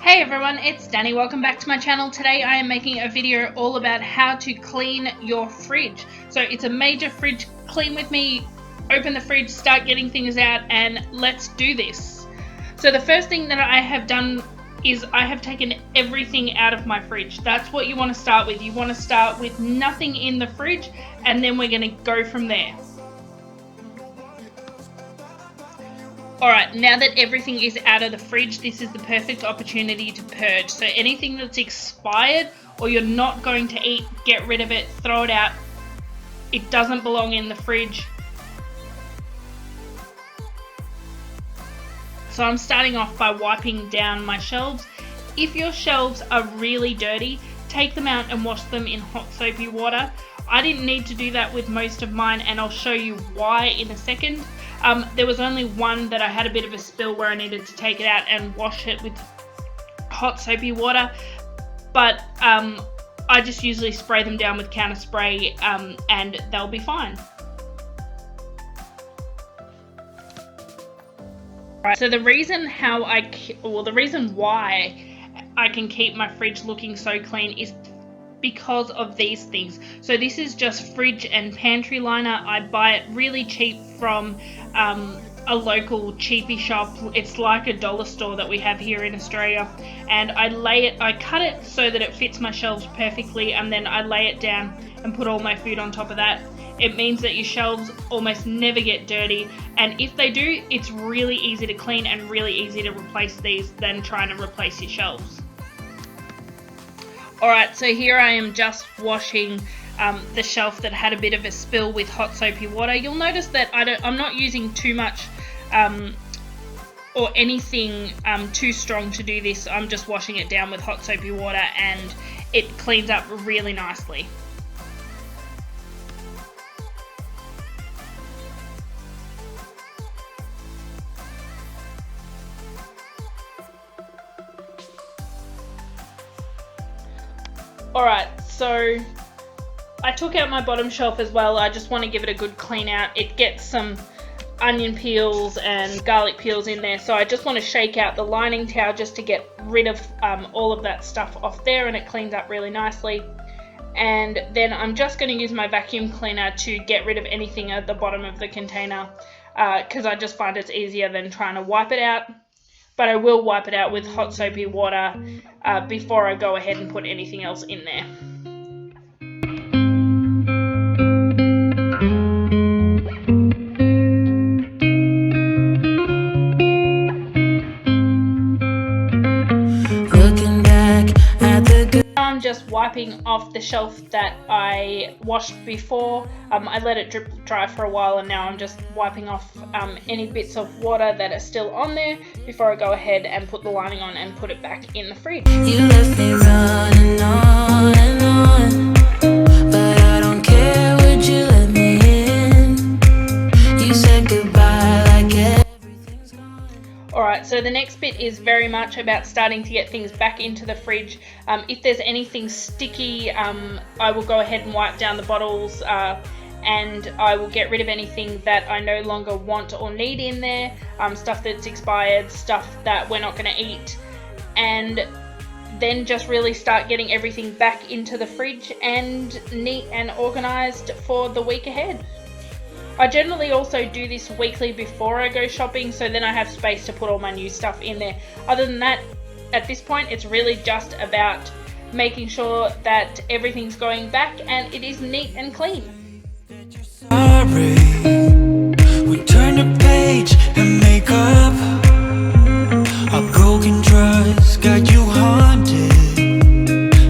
Hey everyone, it's Danny. Welcome back to my channel. Today I am making a video all about how to clean your fridge. So it's a major fridge clean with me. Open the fridge, start getting things out, and let's do this. So the first thing that I have done is I have taken everything out of my fridge. That's what you want to start with. You want to start with nothing in the fridge, and then we're going to go from there. Alright, now that everything is out of the fridge, this is the perfect opportunity to purge. So anything that's expired or you're not going to eat, get rid of it, throw it out. It doesn't belong in the fridge. So I'm starting off by wiping down my shelves. If your shelves are really dirty, take them out and wash them in hot soapy water. I didn't need to do that with most of mine, and I'll show you why in a second. There was only one that I had a bit of a spill where I needed to take it out and wash it with hot soapy water, but I just usually spray them down with counter spray and they'll be fine. Right, so the reason why I can keep my fridge looking so clean is because of these things. So this is just fridge and pantry liner. I buy it really cheap from a local cheapy shop. It's like a dollar store that we have here in Australia, and I cut it so that it fits my shelves perfectly, and then I lay it down and put all my food on top of that. It means that your shelves almost never get dirty, and if they do, it's really easy to clean and really easy to replace these than trying to replace your shelves. Alright, so here I am just washing the shelf that had a bit of a spill with hot soapy water. You'll notice that I'm not using too much or anything too strong to do this. I'm just washing it down with hot soapy water and it cleans up really nicely. Alright, so I took out my bottom shelf as well. I just want to give it a good clean out. It gets some onion peels and garlic peels in there, so I just want to shake out the lining towel just to get rid of all of that stuff off there, and it cleans up really nicely. And then I'm just going to use my vacuum cleaner to get rid of anything at the bottom of the container, because I just find it's easier than trying to wipe it out. But I will wipe it out with hot soapy water before I go ahead and put anything else in there. I'm just wiping off the shelf that I washed before. I let it drip dry for a while, and now I'm just wiping off any bits of water that are still on there before I go ahead and put the lining on and put it back in the fridge. You left me running on and on, but I don't care, would you let me in? You said goodbye like everything's gone. Alright, so the next bit is very much about starting to get things back into the fridge. If there's anything sticky, I will go ahead and wipe down the bottles, and I will get rid of anything that I no longer want or need in there, stuff that's expired, stuff that we're not going to eat, and then just really start getting everything back into the fridge and neat and organised for the week ahead. I generally also do this weekly before I go shopping, so then I have space to put all my new stuff in there. Other than that, at this point, it's really just about making sure that everything's going back and it is neat and clean. Sorry, we turn the page and make up. A broken trust got you haunted.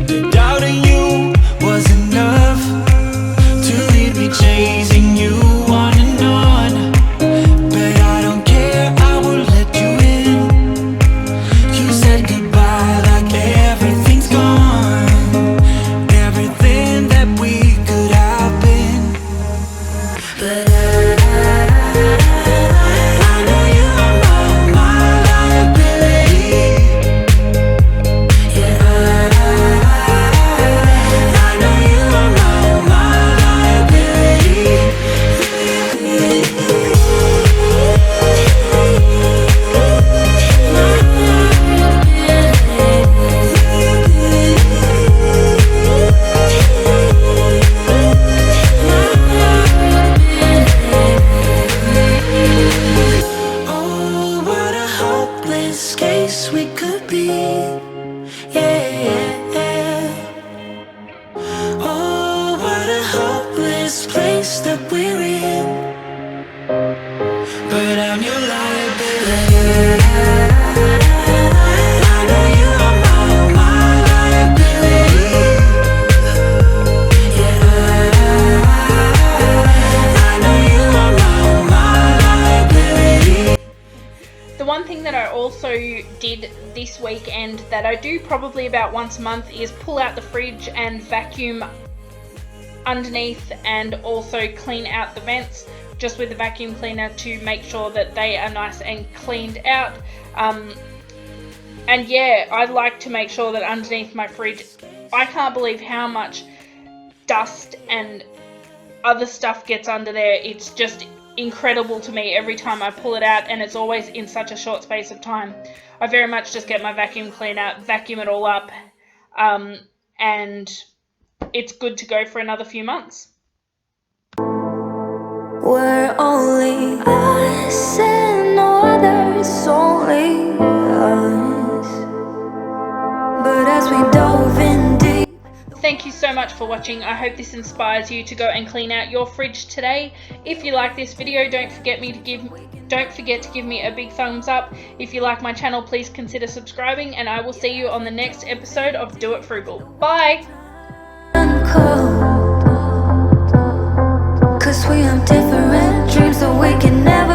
The doubt in you was enough to leave me chasing you on and on. But I don't care, I will let you in. You said goodbye like everything's gone. Everything that we could have been. But thing that I also did this weekend that I do probably about once a month is pull out the fridge and vacuum underneath, and also clean out the vents just with the vacuum cleaner to make sure that they are nice and cleaned out. And yeah, I like to make sure that underneath my fridge, I can't believe how much dust and other stuff gets under there. It's just incredible to me every time I pull it out, and it's always in such a short space of time. I very much just get my vacuum cleaner, vacuum it all up, and it's good to go for another few months. We're only us and no others, only us. But as we dove in deep. Thank you so much for watching. I hope this inspires you to go and clean out your fridge today. If you like this video, don't forget to give me a big thumbs up. If you like my channel, please consider subscribing, and I will see you on the next episode of Do It Frugal. Bye! Cause we have different dreams that we can never